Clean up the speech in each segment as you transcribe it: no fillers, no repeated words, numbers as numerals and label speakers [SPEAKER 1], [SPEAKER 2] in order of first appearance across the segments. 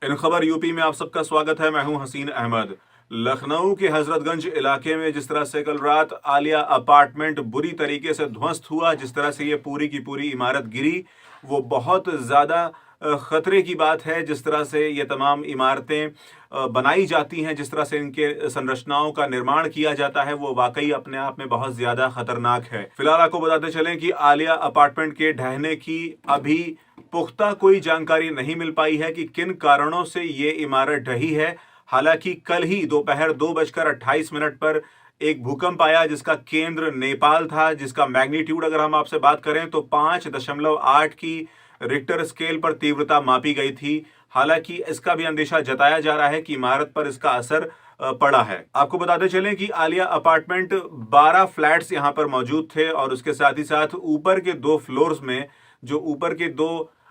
[SPEAKER 1] इन खबर यूपी में आप सबका स्वागत है। मैं हूं हसीन अहमद। लखनऊ के हजरतगंज इलाके में जिस तरह से कल रात आलिया अपार्टमेंट बुरी तरीके से ध्वस्त हुआ, जिस तरह से ये पूरी की पूरी इमारत गिरी, वो बहुत ज़्यादा ख़तरे की बात है। जिस तरह से ये तमाम इमारतें बनाई जाती हैं, जिस तरह से इनके संरचनाओं का निर्माण किया जाता है, वो वाकई अपने आप में बहुत ज़्यादा ख़तरनाक है। फिलहाल आपको बताते चलें कि आलिया अपार्टमेंट के ढहने की अभी पुख्ता कोई जानकारी नहीं मिल पाई है कि किन कारणों से ये इमारत ढही है। हालांकि कल ही दोपहर 2:28 पर एक भूकंप आया, जिसका केंद्र नेपाल था, जिसका मैग्नीट्यूड अगर हम आपसे बात करें तो 5.8 की रिक्टर स्केल पर तीव्रता मापी गई थी। हालांकि इसका भी अंदेशा जताया जा रहा है कि इमारत पर इसका असर पड़ा है। आपको बताते चलें कि आलिया अपार्टमेंट 12 फ्लैट्स यहां पर मौजूद थे और उसके साथ ही साथ ऊपर के 2 फ्लोर्स में जो ऊपर के 2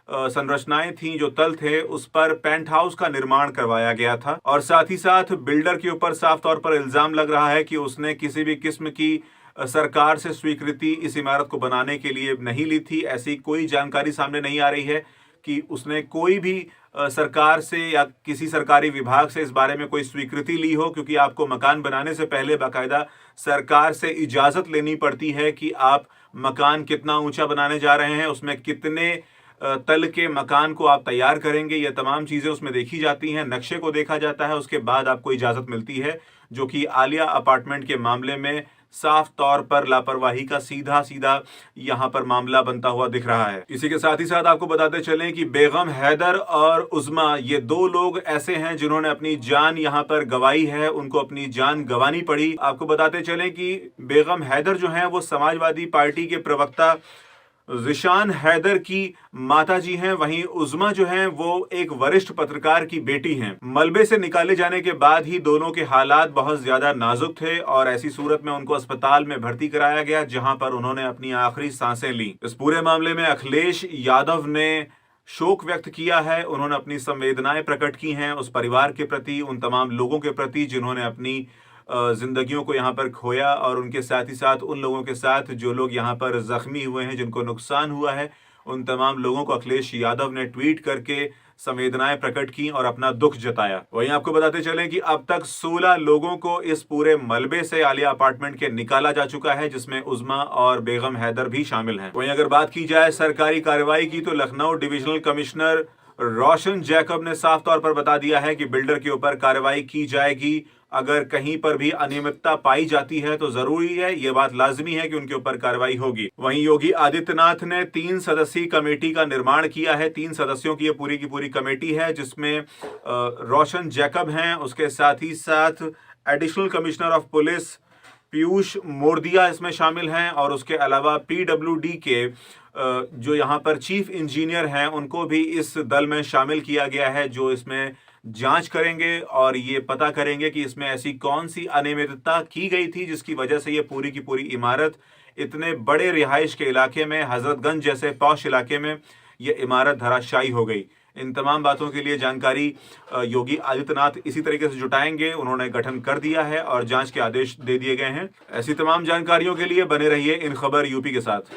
[SPEAKER 1] संरचनाएं थीं, जो तल थे, उस पर पेंट हाउस का निर्माण करवाया गया था। और साथ ही साथ बिल्डर के ऊपर साफ तौर पर इल्जाम लग रहा है कि उसने किसी भी किस्म की सरकार से स्वीकृति इस इमारत को बनाने के लिए नहीं ली थी। ऐसी कोई जानकारी सामने नहीं आ रही है कि उसने कोई भी सरकार से या किसी सरकारी विभाग से इस बारे में कोई स्वीकृति ली हो, क्योंकि आपको मकान बनाने से पहले बाकायदा सरकार से इजाज़त लेनी पड़ती है कि आप मकान कितना ऊंचा बनाने जा रहे हैं, उसमें कितने तल के मकान को आप तैयार करेंगे। ये तमाम चीज़ें उसमें देखी जाती हैं, नक्शे को देखा जाता है, उसके बाद आपको इजाज़त मिलती है, जो कि आलिया अपार्टमेंट के मामले में साफ तौर पर लापरवाही का सीधा सीधा यहां पर मामला बनता हुआ दिख रहा है। इसी के साथ ही साथ आपको बताते चलें कि बेगम हैदर और उज़मा, ये 2 लोग ऐसे हैं जिन्होंने अपनी जान यहां पर गंवाई है, उनको अपनी जान गंवानी पड़ी। आपको बताते चलें कि बेगम हैदर जो हैं वो समाजवादी पार्टी के प्रवक्ता ज़िशान हैदर की माताजी हैं, वहीं उज़मा जो हैं वो एक वरिष्ठ पत्रकार की बेटी हैं। मलबे से निकाले जाने के बाद ही दोनों के हालात बहुत ज्यादा नाजुक थे और ऐसी सूरत में उनको अस्पताल में भर्ती कराया गया, जहां पर उन्होंने अपनी आखिरी सांसें ली। इस पूरे मामले में अखिलेश यादव ने शोक व्यक्त किया है। उन्होंने अपनी संवेदनाएं प्रकट की हैं उस परिवार के प्रति, उन तमाम लोगों के प्रति जिन्होंने अपनी जिंदगियों को यहाँ पर खोया, और उनके साथ ही साथ उन लोगों के साथ जो लोग यहाँ पर जख्मी हुए हैं, जिनको नुकसान हुआ है, उन तमाम लोगों को अखिलेश यादव ने ट्वीट करके संवेदनाएं प्रकट की और अपना दुख जताया। वहीं आपको बताते चलें कि अब तक 16 लोगों को इस पूरे मलबे से आलिया अपार्टमेंट के निकाला जा चुका है, जिसमें उज़मा और बेगम हैदर भी शामिल हैं। वहीं अगर बात की जाए सरकारी कार्रवाई की, तो लखनऊ डिविजनल कमिश्नर रोशन जैकब ने साफ तौर पर बता दिया है कि बिल्डर के ऊपर कार्रवाई की जाएगी। अगर कहीं पर भी अनियमितता पाई जाती है तो जरूरी है, यह बात लाजमी है कि उनके ऊपर कार्रवाई होगी। वहीं योगी आदित्यनाथ ने 3 सदस्यीय कमेटी का निर्माण किया है। 3 सदस्यों की यह पूरी की पूरी कमेटी है, जिसमें रोशन जैकब हैं, उसके साथ ही साथ additional commissioner of police Piyush Mordia इसमें शामिल हैं, और उसके अलावा पीडब्ल्यूडी के जो यहाँ पर चीफ इंजीनियर हैं, उनको भी इस दल में शामिल किया गया है, जो इसमें जांच करेंगे और ये पता करेंगे कि इसमें ऐसी कौन सी अनियमितता की गई थी जिसकी वजह से ये पूरी की पूरी इमारत इतने बड़े रिहाइश के इलाके में, हजरतगंज जैसे पॉश इलाके में, ये इमारत धराशायी हो गई। इन तमाम बातों के लिए जानकारी योगी आदित्यनाथ इसी तरीके से जुटाएंगे। उन्होंने गठन कर दिया है और जांच के आदेश दे दिए गए हैं। ऐसी तमाम जानकारियों के लिए बने रहिए इन खबर यूपी के साथ।